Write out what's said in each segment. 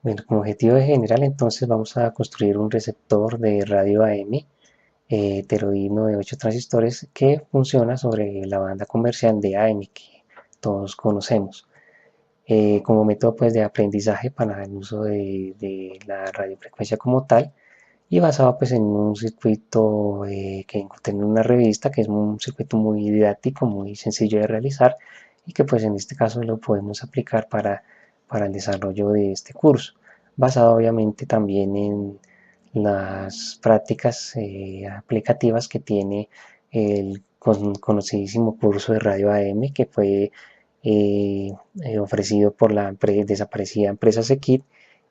Bueno, como objetivo general entonces vamos a construir un receptor de radio AM heterodigno de 8 transistores que funciona sobre la banda comercial de AM que todos conocemos. Como método pues, de aprendizaje para el uso de la radiofrecuencia como tal y basado pues, en un circuito que encontré en una revista que es un circuito muy didáctico, muy sencillo de realizar y que pues en este caso lo podemos aplicar para el desarrollo de este curso, basado obviamente también en las prácticas aplicativas que tiene el conocidísimo curso de radio AM que fue ofrecido por la desaparecida empresa Sequit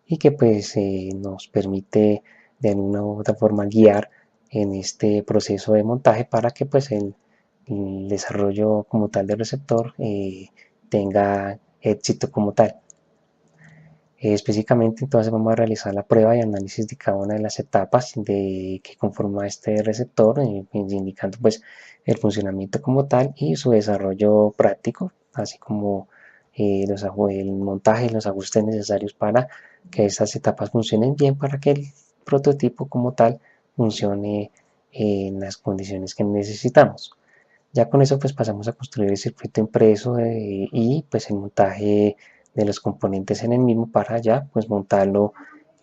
y que pues nos permite de alguna u otra forma guiar en este proceso de montaje para que pues el desarrollo como tal del receptor tenga éxito como tal. Específicamente entonces vamos a realizar la prueba y análisis de cada una de las etapas que conforma este receptor, indicando pues el funcionamiento como tal y su desarrollo práctico, así como el montaje y los ajustes necesarios para que estas etapas funcionen bien, para que el prototipo como tal funcione en las condiciones que necesitamos. Ya con eso pues pasamos a construir el circuito impreso y pues el montaje de los componentes en el mismo para ya pues montarlo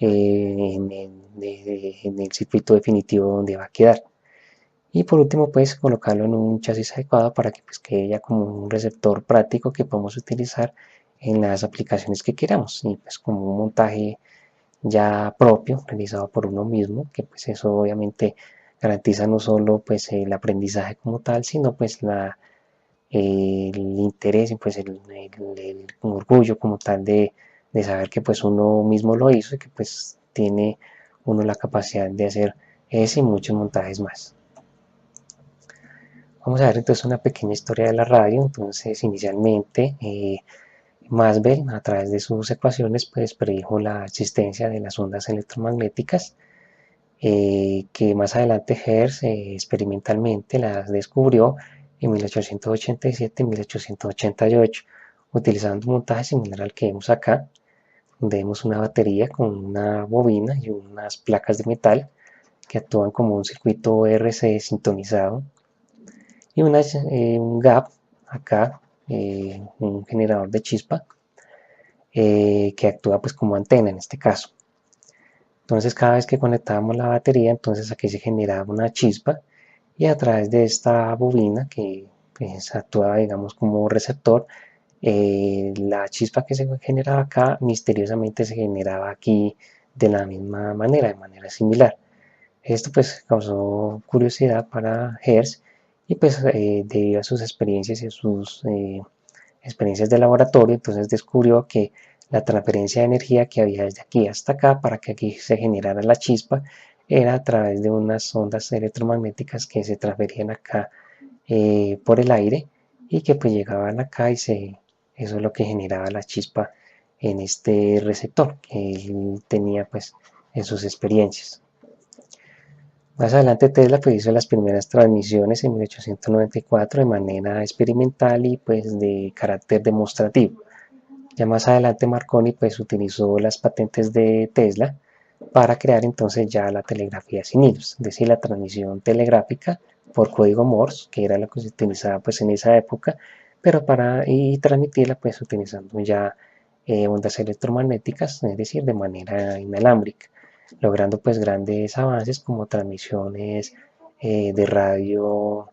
en el circuito definitivo donde va a quedar. Y por último pues colocarlo en un chasis adecuado para que pues quede ya como un receptor práctico que podamos utilizar en las aplicaciones que queramos y pues como un montaje ya propio, realizado por uno mismo, que pues eso obviamente garantiza no solo pues el aprendizaje como tal, sino pues el interés y pues el orgullo como tal de saber que pues uno mismo lo hizo y que pues tiene uno la capacidad de hacer ese y muchos montajes más. Vamos a ver entonces una pequeña historia de la radio. Entonces inicialmente Maxwell a través de sus ecuaciones pues predijo la existencia de las ondas electromagnéticas que más adelante Hertz experimentalmente las descubrió en 1887 y 1888, utilizando un montaje similar al que vemos acá, donde vemos una batería con una bobina y unas placas de metal que actúan como un circuito RC sintonizado y un gap acá, un generador de chispa que actúa pues como antena en este caso. Entonces cada vez que conectábamos la batería, entonces aquí se generaba una chispa y a través de esta bobina que pues, actúa digamos como receptor, la chispa que se generaba acá misteriosamente se generaba aquí de la misma manera, de manera similar. Esto pues causó curiosidad para Hertz y pues debido a sus experiencias y sus experiencias de laboratorio, entonces descubrió que la transferencia de energía que había desde aquí hasta acá para que aquí se generara la chispa era a través de unas ondas electromagnéticas que se transferían acá por el aire y que pues llegaban acá y eso es lo que generaba la chispa en este receptor que él tenía pues en sus experiencias. Más adelante Tesla pues hizo las primeras transmisiones en 1894 de manera experimental y pues de carácter demostrativo. Ya más adelante Marconi pues utilizó las patentes de Tesla para crear entonces ya la telegrafía sin hilos, es decir, la transmisión telegráfica por código Morse, que era lo que se utilizaba pues en esa época, pero y transmitirla pues utilizando ya ondas electromagnéticas, es decir, de manera inalámbrica, logrando pues grandes avances como transmisiones de radio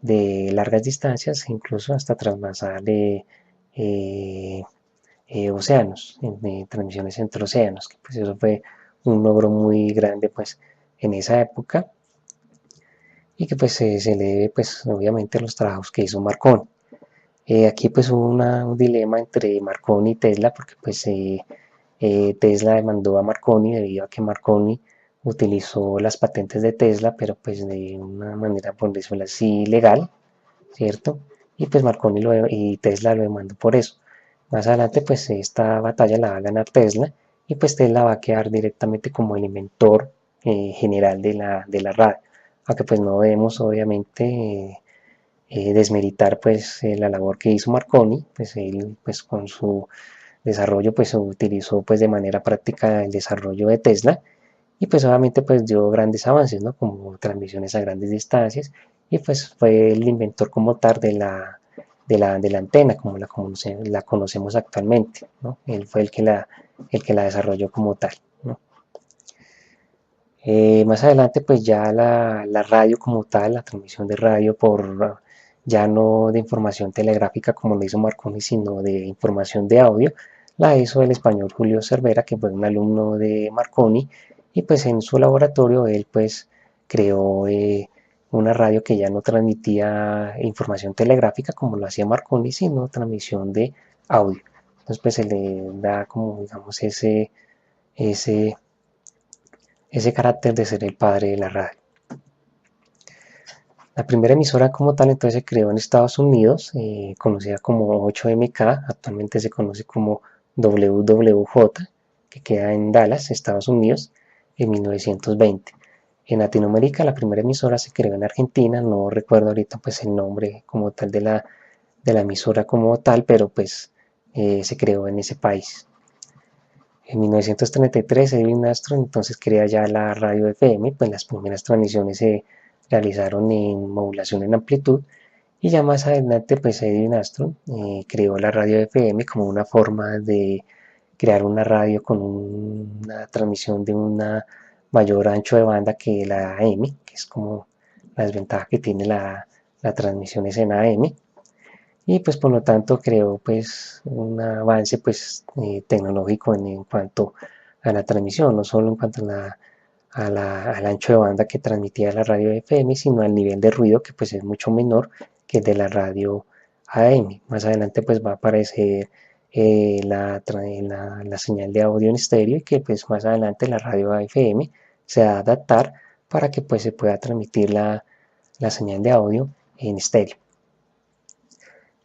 de largas distancias, incluso hasta transversal de océanos, transmisiones entre océanos, que pues eso fue un logro muy grande pues en esa época y que pues se le debe pues obviamente a los trabajos que hizo Marconi. Aquí pues hubo un dilema entre Marconi y Tesla porque pues Tesla demandó a Marconi debido a que Marconi utilizó las patentes de Tesla pero pues de una manera por decirlo así legal, ¿cierto? Y pues y Tesla lo demandó por eso. Más adelante pues esta batalla la va a ganar Tesla y pues Tesla va a quedar directamente como el inventor general de la radio, aunque pues no debemos obviamente desmeritar pues la labor que hizo Marconi, pues él pues con su desarrollo, pues se utilizó pues de manera práctica el desarrollo de Tesla, y pues obviamente pues dio grandes avances, ¿no? Como transmisiones a grandes distancias, y pues fue el inventor como tal de la antena, como la conocemos actualmente, ¿no? Él fue el que la desarrolló como tal, ¿no? Más adelante, pues ya la radio como tal, la transmisión de radio ya no de información telegráfica como lo hizo Marconi, sino de información de audio, la hizo el español Julio Cervera, que fue un alumno de Marconi, y pues en su laboratorio él pues creó una radio que ya no transmitía información telegráfica como lo hacía Marconi, sino transmisión de audio. Entonces pues se le da como digamos ese ese carácter de ser el padre de la radio. La primera emisora como tal entonces se creó en Estados Unidos, conocida como 8MK, actualmente se conoce como WWJ, que queda en Dallas, Estados Unidos, en 1920. En Latinoamérica la primera emisora se creó en Argentina, no recuerdo ahorita pues el nombre como tal de la emisora como tal, pero pues se creó en ese país. En 1933 Edwin Armstrong entonces crea ya la radio FM, pues las primeras transmisiones se realizaron en modulación en amplitud, y ya más adelante pues Edwin Armstrong creó la radio FM como una forma de crear una radio con una transmisión de una mayor ancho de banda que la AM, que es como la desventaja que tiene la transmisión es en AM, y pues por lo tanto creó pues un avance pues tecnológico en cuanto a la transmisión, no solo en cuanto al ancho de banda que transmitía la radio FM, sino al nivel de ruido que pues es mucho menor que el de la radio AM. Más adelante pues va a aparecer la señal de audio en estéreo, y que pues más adelante la radio FM se va a adaptar para que pues se pueda transmitir la señal de audio en estéreo.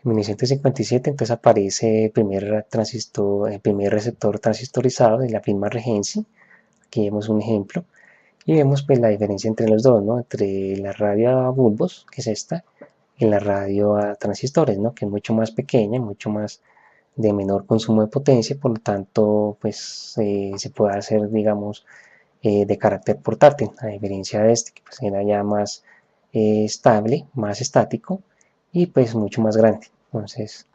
En 1957 entonces aparece el primer receptor transistorizado de la firma Regency. Aquí vemos un ejemplo y vemos pues la diferencia entre los dos, ¿no? Entre la radio a bulbos, que es esta, y la radio a transistores, ¿no? Que es mucho más pequeña, mucho más de menor consumo de potencia, por lo tanto pues se puede hacer, digamos, de carácter portátil, a diferencia de este que pues era ya más estable, más estático, y pues mucho más grande. Entonces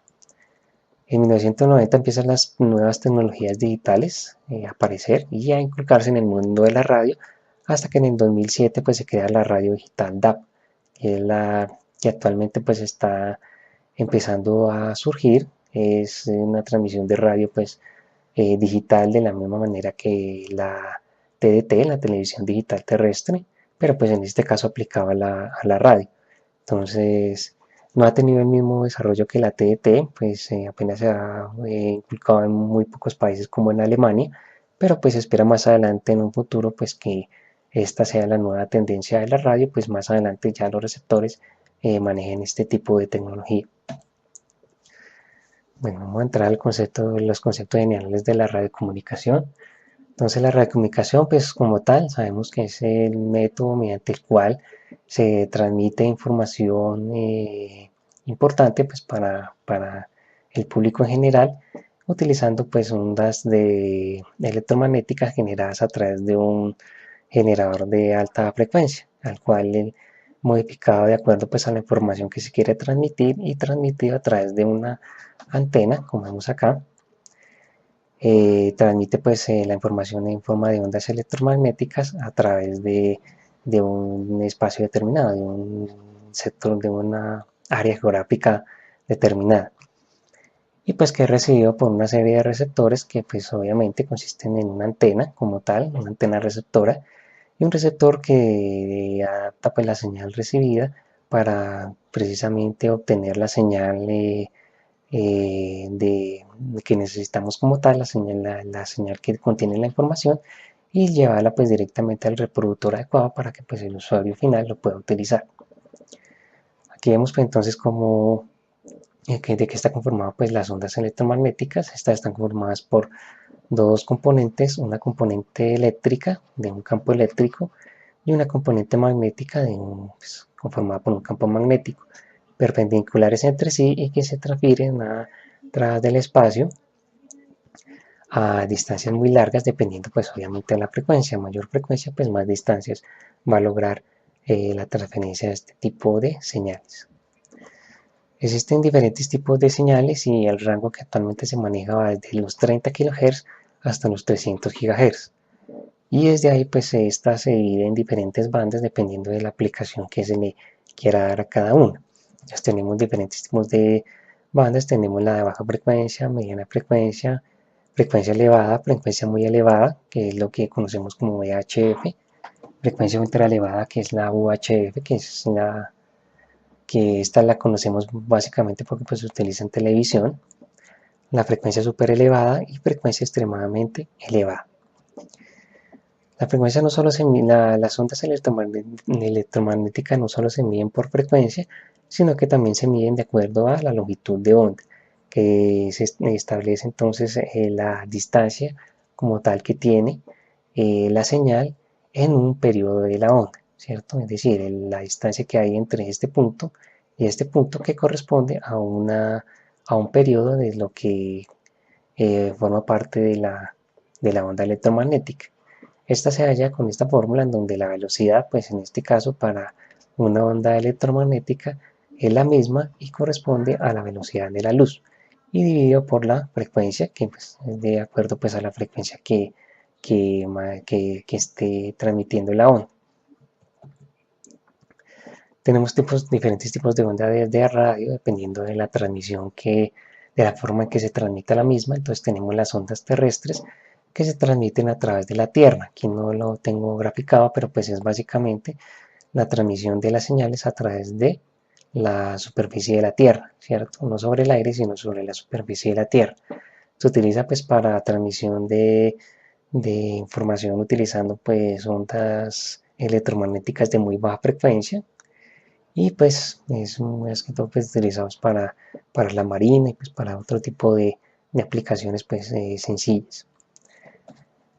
en 1990 empiezan las nuevas tecnologías digitales a aparecer y a inculcarse en el mundo de la radio, hasta que en el 2007 pues se crea la radio digital DAB, que es la que actualmente pues está empezando a surgir. Es una transmisión de radio pues digital, de la misma manera que la TDT, la televisión digital terrestre, pero pues en este caso aplicaba a la radio. Entonces no ha tenido el mismo desarrollo que la TDT, pues apenas se ha inculcado en muy pocos países como en Alemania, pero pues se espera más adelante en un futuro pues que esta sea la nueva tendencia de la radio, pues más adelante ya los receptores manejen este tipo de tecnología. Bueno, vamos a entrar al concepto, los conceptos generales de la radiocomunicación. Entonces la radiocomunicación, pues como tal, sabemos que es el método mediante el cual se transmite información importante pues para el público en general, utilizando pues ondas electromagnéticas generadas a través de un generador de alta frecuencia, al cual el modificado de acuerdo pues a la información que se quiere transmitir, y transmitido a través de una antena, como vemos acá. Transmite pues la información en forma de ondas electromagnéticas a través de un espacio determinado, de un sector, de una área geográfica determinada, y pues que es recibido por una serie de receptores que pues obviamente consisten en una antena como tal, una antena receptora, y un receptor que adapta pues la señal recibida para precisamente obtener la señal que necesitamos como tal, la señal que contiene la información, y llevarla pues directamente al reproductor adecuado para que pues el usuario final lo pueda utilizar. Aquí vemos pues entonces cómo de qué está conformado pues las ondas electromagnéticas. Estas están conformadas por dos componentes, una componente eléctrica de un campo eléctrico y una componente magnética pues, conformada por un campo magnético, perpendiculares entre sí y que se transfieren a través del espacio a distancias muy largas, dependiendo pues obviamente de la frecuencia. Mayor frecuencia, pues más distancias va a lograr la transferencia de este tipo de señales. Existen diferentes tipos de señales y el rango que actualmente se maneja va desde los 30 kHz hasta los 300 GHz. Y desde ahí pues esta se divide en diferentes bandas dependiendo de la aplicación que se le quiera dar a cada una. Entonces tenemos diferentes tipos de bandas, tenemos la de baja frecuencia, mediana frecuencia, frecuencia elevada, frecuencia muy elevada, que es lo que conocemos como VHF, frecuencia ultra elevada, que es la UHF, que esta la conocemos básicamente porque pues, se utiliza en televisión, la frecuencia super elevada y frecuencia extremadamente elevada. La frecuencia no solo se mide, las ondas electromagnéticas no solo se miden por frecuencia, sino que también se miden de acuerdo a la longitud de onda, que se establece entonces la distancia como tal que tiene la señal en un periodo de la onda, ¿cierto? Es decir, la distancia que hay entre este punto y este punto que corresponde a un periodo de lo que forma parte de la onda electromagnética. Esta se halla con esta fórmula en donde la velocidad, pues en este caso para una onda electromagnética, es la misma y corresponde a la velocidad de la luz y dividido por la frecuencia, que pues, es de acuerdo pues, a la frecuencia que esté transmitiendo la onda. Tenemos diferentes tipos de onda de radio dependiendo de la transmisión de la forma en que se transmite la misma. Entonces tenemos las ondas terrestres que se transmiten a través de la Tierra. Aquí no lo tengo graficado, pero pues es básicamente la transmisión de las señales a través de la superficie de la Tierra, ¿cierto? No sobre el aire, sino sobre la superficie de la Tierra. Se utiliza pues para transmisión de información utilizando pues ondas electromagnéticas de muy baja frecuencia y pues es más que todo pues, utilizados para la marina y pues para otro tipo de aplicaciones pues sencillas.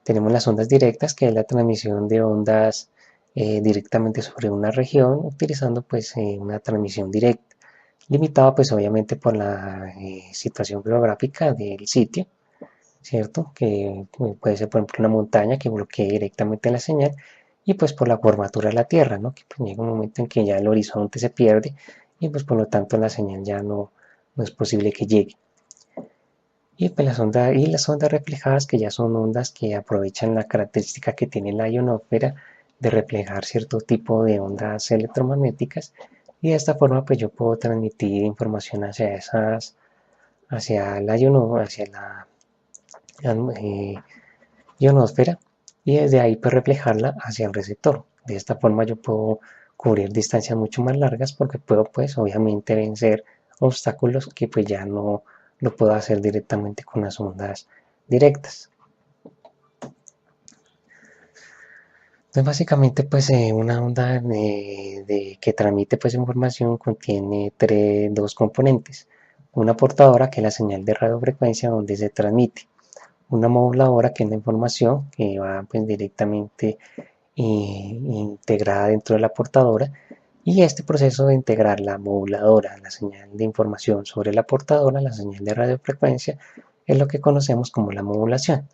Tenemos las ondas directas, que es la transmisión de ondas directamente sobre una región, utilizando pues una transmisión directa, limitada pues obviamente por la situación geográfica del sitio, ¿cierto? Que puede ser por ejemplo una montaña que bloquee directamente la señal y pues por la curvatura de la Tierra, ¿no? Que pues, llega un momento en que ya el horizonte se pierde y pues por lo tanto la señal ya no es posible que llegue. Y, pues, las ondas reflejadas, que ya son ondas que aprovechan la característica que tiene la ionosfera de reflejar cierto tipo de ondas electromagnéticas y de esta forma pues yo puedo transmitir información hacia la eh, ionosfera y desde ahí pues reflejarla hacia el receptor. De esta forma yo puedo cubrir distancias mucho más largas porque puedo pues obviamente vencer obstáculos que pues ya no lo puedo hacer directamente con las ondas directas. Entonces básicamente pues una onda que transmite pues información contiene dos componentes. Una portadora que es la señal de radiofrecuencia donde se transmite, una moduladora que es la información que va pues directamente integrada dentro de la portadora y este proceso de integrar la moduladora, la señal de información sobre la portadora, la señal de radiofrecuencia, es lo que conocemos como la modulación,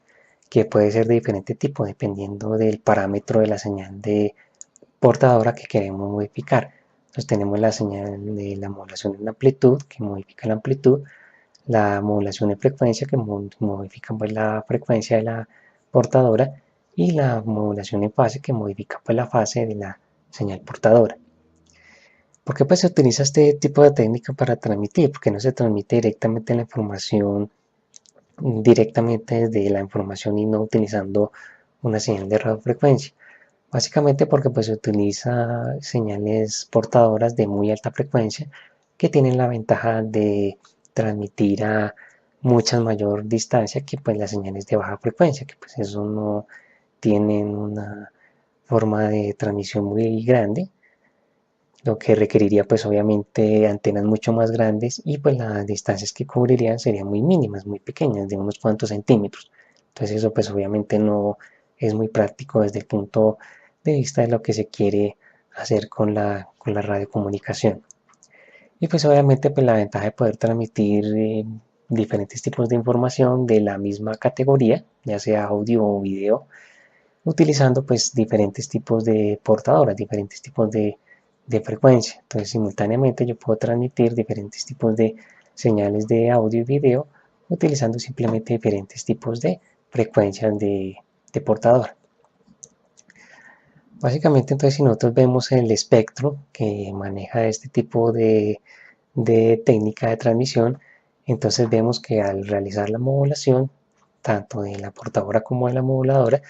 que puede ser de diferente tipo dependiendo del parámetro de la señal de portadora que queremos modificar. Entonces tenemos la señal de la modulación en amplitud, que modifica la amplitud, la modulación en frecuencia, que modifica pues, la frecuencia de la portadora, y la modulación en fase, que modifica pues, la fase de la señal portadora. ¿Por qué pues, se utiliza este tipo de técnica para transmitir? Porque no se transmite directamente la información, directamente desde la información y no utilizando una señal de radiofrecuencia. Básicamente porque pues, se utiliza señales portadoras de muy alta frecuencia que tienen la ventaja de transmitir a mucha mayor distancia que pues, las señales de baja frecuencia, que pues eso no tienen una forma de transmisión muy grande, lo que requeriría pues obviamente antenas mucho más grandes y pues las distancias que cubrirían serían muy mínimas, muy pequeñas, de unos cuantos centímetros. Entonces eso pues obviamente no es muy práctico desde el punto de vista de lo que se quiere hacer con la radiocomunicación. Y pues obviamente pues la ventaja de poder transmitir diferentes tipos de información de la misma categoría, ya sea audio o video, utilizando pues diferentes tipos de portadoras, diferentes tipos de frecuencia. Entonces simultáneamente yo puedo transmitir diferentes tipos de señales de audio y video utilizando simplemente diferentes tipos de frecuencias de portador. Básicamente entonces si nosotros vemos el espectro que maneja este tipo de técnica de transmisión, entonces vemos que al realizar la modulación, tanto de la portadora como de la moduladora,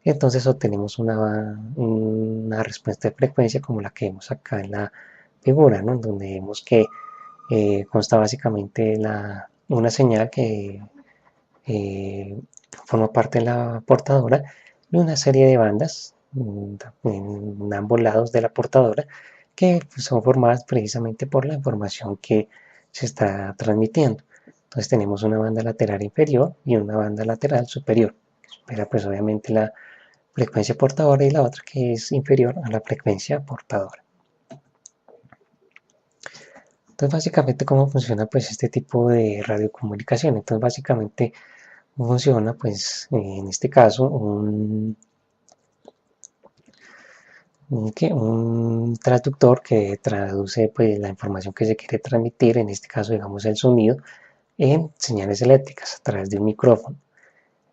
entonces obtenemos una respuesta de frecuencia como la que vemos acá en la figura, ¿no? Donde vemos que consta básicamente una señal que forma parte de la portadora y una serie de bandas en ambos lados de la portadora que pues, son formadas precisamente por la información que se está transmitiendo. Entonces tenemos una banda lateral inferior y una banda lateral superior, que supera pues obviamente la frecuencia portadora y la otra que es inferior a la frecuencia portadora. Entonces básicamente cómo funciona pues este tipo de radiocomunicación. Entonces básicamente funciona pues en este caso un traductor que traduce pues la información que se quiere transmitir, en este caso digamos el sonido, en señales eléctricas a través de un micrófono.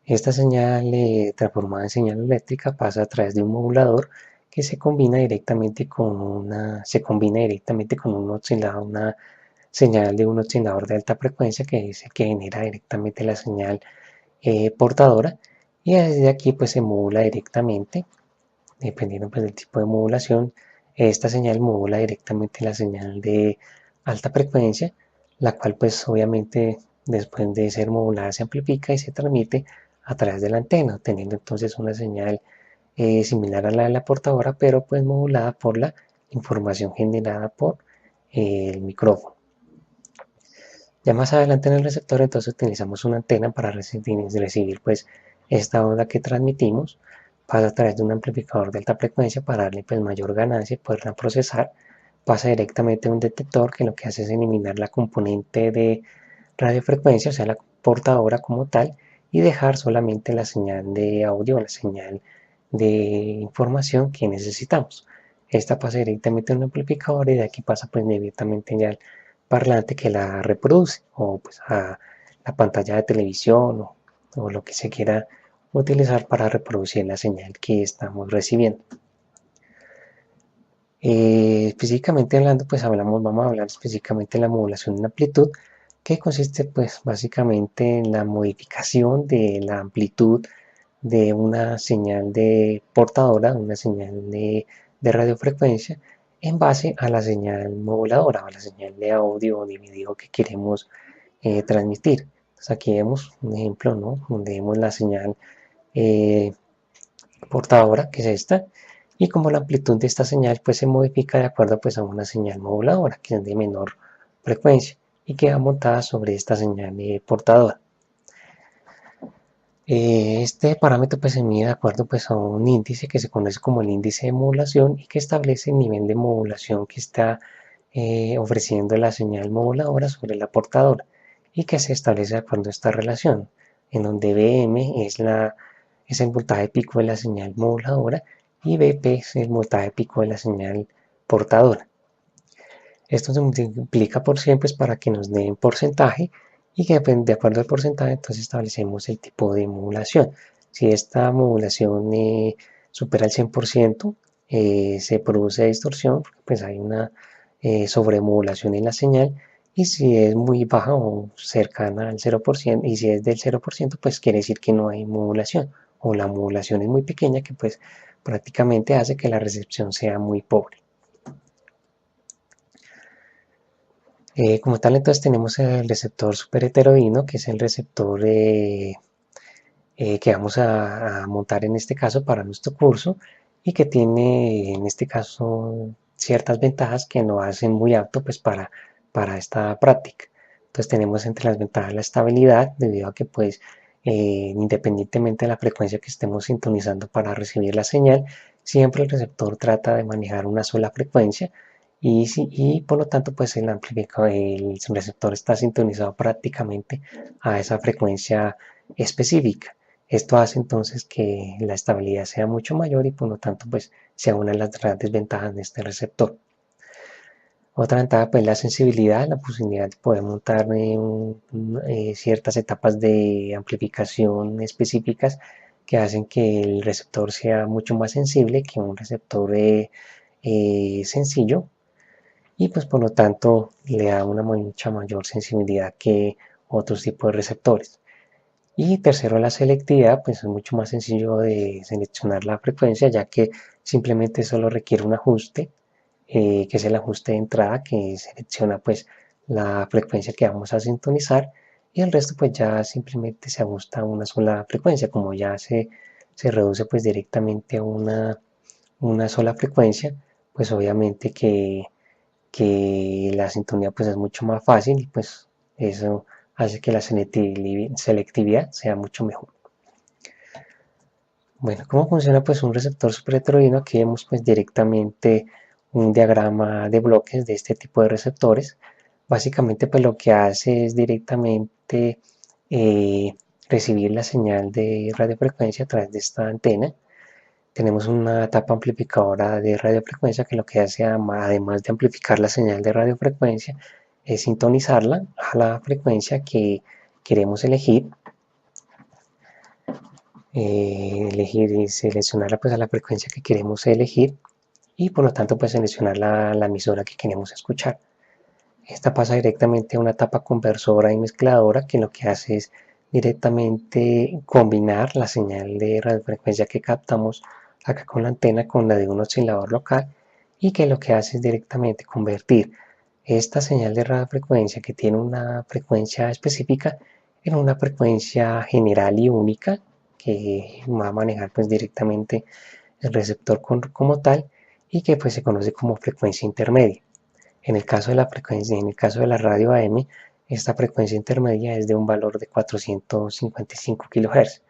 Esta señal transformada en señal eléctrica pasa a través de un modulador que se combina directamente con un oscilador, una señal de un oscilador de alta frecuencia que es el que genera directamente la señal portadora, y desde aquí pues se modula directamente, dependiendo pues del tipo de modulación. Esta señal modula directamente la señal de alta frecuencia, la cual pues obviamente después de ser modulada se amplifica y se transmite a través de la antena, teniendo entonces una señal similar a la de la portadora, pero pues modulada por la información generada por el micrófono. Ya más adelante en el receptor entonces utilizamos una antena para recibir pues esta onda que transmitimos, pasa a través de un amplificador de alta frecuencia para darle pues mayor ganancia y poderla procesar, pasa directamente a un detector que lo que hace es eliminar la componente de radiofrecuencia, o sea la portadora como tal, y dejar solamente la señal de audio, la señal de información que necesitamos. Esta pasa directamente a un amplificador y de aquí pasa pues directamente ya al parlante que la reproduce, o pues a la pantalla de televisión o lo que se quiera utilizar para reproducir la señal que estamos recibiendo. Específicamente hablando, pues vamos a hablar específicamente de la modulación en amplitud, que consiste pues básicamente en la modificación de la amplitud de una señal de portadora, una señal de radiofrecuencia, en base a la señal moduladora, a la señal de audio o de video que queremos transmitir. Entonces aquí vemos un ejemplo, ¿no? Donde vemos la señal eh, portadora, que es esta, y como la amplitud de esta señal pues se modifica de acuerdo pues a una señal moduladora, que es de menor frecuencia y queda montada sobre esta señal portadora. Este parámetro pues se mide de acuerdo pues a un índice que se conoce como el índice de modulación y que establece el nivel de modulación que está ofreciendo la señal moduladora sobre la portadora, y que se establece de acuerdo a esta relación, en donde Bm es el voltaje pico de la señal moduladora y Bp es el voltaje pico de la señal portadora. Esto se multiplica por 100 pues, para que nos den porcentaje, y que de acuerdo al porcentaje entonces establecemos el tipo de modulación. Si esta modulación supera el 100%, se produce distorsión, porque pues hay una sobremodulación en la señal, y si es muy baja o cercana al 0%, y si es del 0%, pues quiere decir que no hay modulación, o la modulación es muy pequeña, que pues prácticamente hace que la recepción sea muy pobre. Como tal, entonces tenemos el receptor superheteroíno, que es el receptor que vamos a montar en este caso para nuestro curso, y que tiene en este caso ciertas ventajas que lo hacen muy apto pues para esta práctica. Entonces tenemos entre las ventajas la estabilidad, debido a que pues independientemente de la frecuencia que estemos sintonizando para recibir la señal, siempre el receptor trata de manejar una sola frecuencia, y por lo tanto pues el amplificador, el receptor está sintonizado prácticamente a esa frecuencia específica. Esto hace entonces que la estabilidad sea mucho mayor y por lo tanto pues sea una de las grandes ventajas de este receptor. Otra ventaja pues la sensibilidad, la posibilidad de poder montar ciertas etapas de amplificación específicas que hacen que el receptor sea mucho más sensible que un receptor sencillo, y pues por lo tanto le da una mucha mayor sensibilidad que otros tipos de receptores. Y tercero, la selectividad, pues es mucho más sencillo de seleccionar la frecuencia, ya que simplemente solo requiere un ajuste, que es el ajuste de entrada, que selecciona pues la frecuencia que vamos a sintonizar, y el resto pues ya simplemente se ajusta a una sola frecuencia. Como ya se reduce pues directamente a una sola frecuencia, pues obviamente que la sintonía pues es mucho más fácil y pues eso hace que la selectividad sea mucho mejor. Bueno, ¿cómo funciona pues un receptor super heterogéneo? Aquí vemos pues directamente un diagrama de bloques de este tipo de receptores. Básicamente pues lo que hace es directamente recibir la señal de radiofrecuencia a través de esta antena. Tenemos una etapa amplificadora de radiofrecuencia que lo que hace, además de amplificar la señal de radiofrecuencia, es sintonizarla a la frecuencia que queremos elegir, elegir y seleccionarla pues a la frecuencia que queremos elegir, y por lo tanto pues seleccionar la emisora que queremos escuchar. Esta pasa directamente a una etapa conversora y mezcladora que lo que hace es directamente combinar la señal de radiofrecuencia que captamos acá con la antena con la de un oscilador local, y que lo que hace es directamente convertir esta señal de radiofrecuencia que tiene una frecuencia específica en una frecuencia general y única que va a manejar pues directamente el receptor como tal, y que pues se conoce como frecuencia intermedia. En el caso de la frecuencia, en el caso de la radio AM, esta frecuencia intermedia es de un valor de 455 kHz.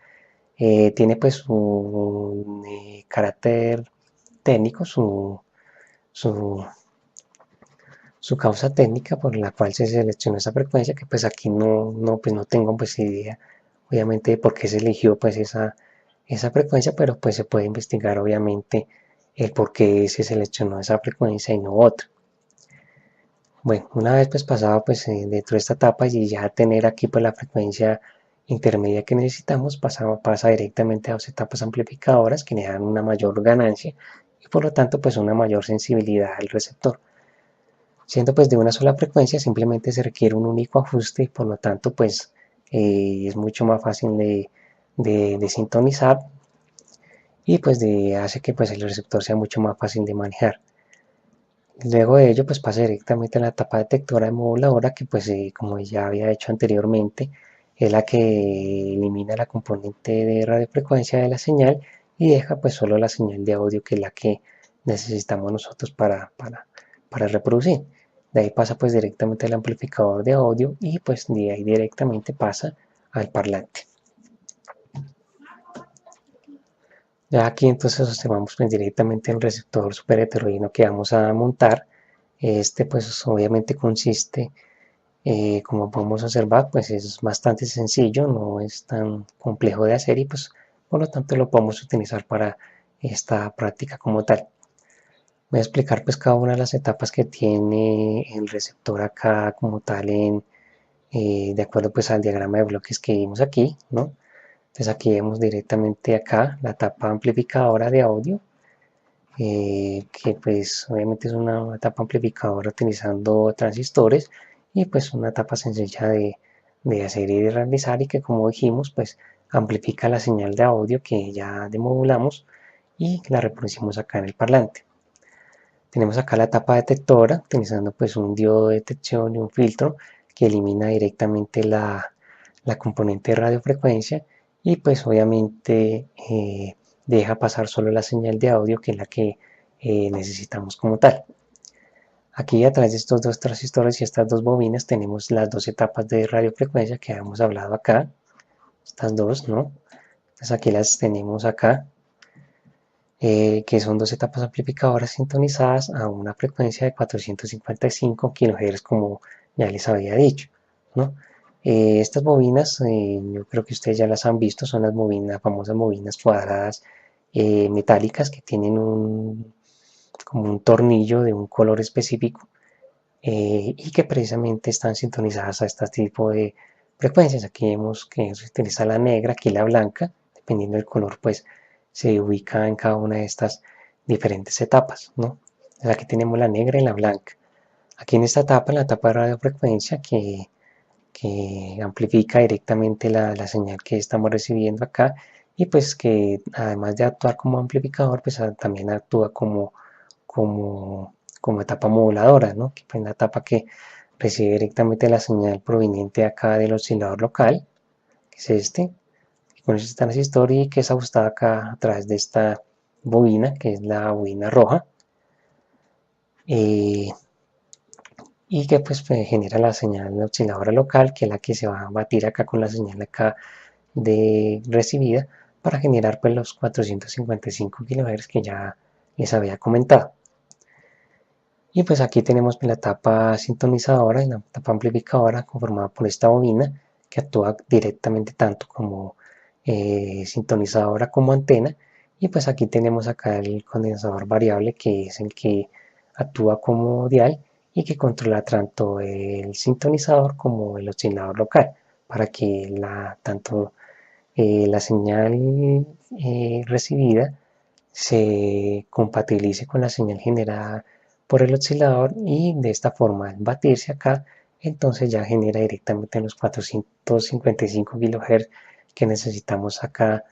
Tiene pues un carácter técnico, su, su causa técnica por la cual se seleccionó esa frecuencia, que pues aquí pues no tengo pues idea obviamente de por qué se eligió pues esa frecuencia, pero pues se puede investigar obviamente el por qué se seleccionó esa frecuencia y no otra. Bueno, una vez pues pasado pues dentro de esta etapa y ya tener aquí pues la frecuencia intermedia que necesitamos, pasa directamente a dos etapas amplificadoras que le dan una mayor ganancia y por lo tanto pues una mayor sensibilidad al receptor. Siendo pues de una sola frecuencia simplemente se requiere un único ajuste y por lo tanto pues es mucho más fácil de sintonizar, y pues hace que pues el receptor sea mucho más fácil de manejar. Luego de ello pues pasa directamente a la etapa detectora de moduladora, que pues como ya había hecho anteriormente es la que elimina la componente de radiofrecuencia de la señal y deja pues solo la señal de audio, que es la que necesitamos nosotros para reproducir. De ahí pasa pues directamente al amplificador de audio y pues de ahí directamente pasa al parlante. Ya aquí entonces observamos pues directamente el receptor super heterogéneo que vamos a montar. Este pues obviamente consiste, como podemos observar, pues es bastante sencillo, no es tan complejo de hacer y pues por lo tanto lo podemos utilizar para esta práctica como tal. Voy a explicar pues cada una de las etapas que tiene el receptor acá como tal de acuerdo pues al diagrama de bloques que vimos aquí, ¿no? Entonces aquí vemos directamente acá la etapa amplificadora de audio, que pues obviamente es una etapa amplificadora utilizando transistores y pues una etapa sencilla de hacer y de realizar, y que como dijimos pues amplifica la señal de audio que ya demodulamos y la reproducimos acá en el parlante. Tenemos acá la etapa detectora utilizando pues un diodo de detección y un filtro que elimina directamente la componente de radiofrecuencia y pues obviamente deja pasar solo la señal de audio, que es la que necesitamos como tal. Aquí a través de estos dos transistores y estas dos bobinas tenemos las dos etapas de radiofrecuencia que habíamos hablado acá, estas dos, ¿no? Entonces aquí las tenemos acá. que son dos etapas amplificadoras sintonizadas a una frecuencia de 455 kHz, como ya les había dicho, ¿no? Estas bobinas, yo creo que ustedes ya las han visto, son las bobinas, famosas bobinas cuadradas metálicas que tienen como un tornillo de un color específico, y que precisamente están sintonizadas a este tipo de frecuencias. Aquí vemos que se utiliza la negra, aquí la blanca, dependiendo del color, pues se ubica en cada una de estas diferentes etapas, ¿no? Aquí tenemos la negra y la blanca. Aquí en esta etapa, en la etapa de radiofrecuencia, que amplifica directamente la señal que estamos recibiendo acá, y pues que además de actuar como amplificador, pues también actúa como, como etapa moduladora, ¿no? Que es la etapa que recibe directamente la señal proveniente acá del oscilador local, que es este, que con este transistor, y que es ajustada acá a través de esta bobina, que es la bobina roja, eh, y que pues genera la señal osciladora local, que es la que se va a batir acá con la señal acá de recibida, para generar pues los 455 kHz que ya les había comentado. Y pues aquí tenemos la etapa sintonizadora y la etapa amplificadora conformada por esta bobina, que actúa directamente tanto como sintonizadora como antena. Y pues aquí tenemos acá el condensador variable, que es el que actúa como dial y que controla tanto el sintonizador como el oscilador local, para que tanto la señal recibida se compatibilice con la señal generada por el oscilador, y de esta forma, al batirse acá, entonces ya genera directamente los 455 kHz que necesitamos acá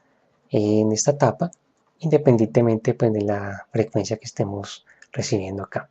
en esta etapa, independientemente pues, de la frecuencia que estemos recibiendo acá.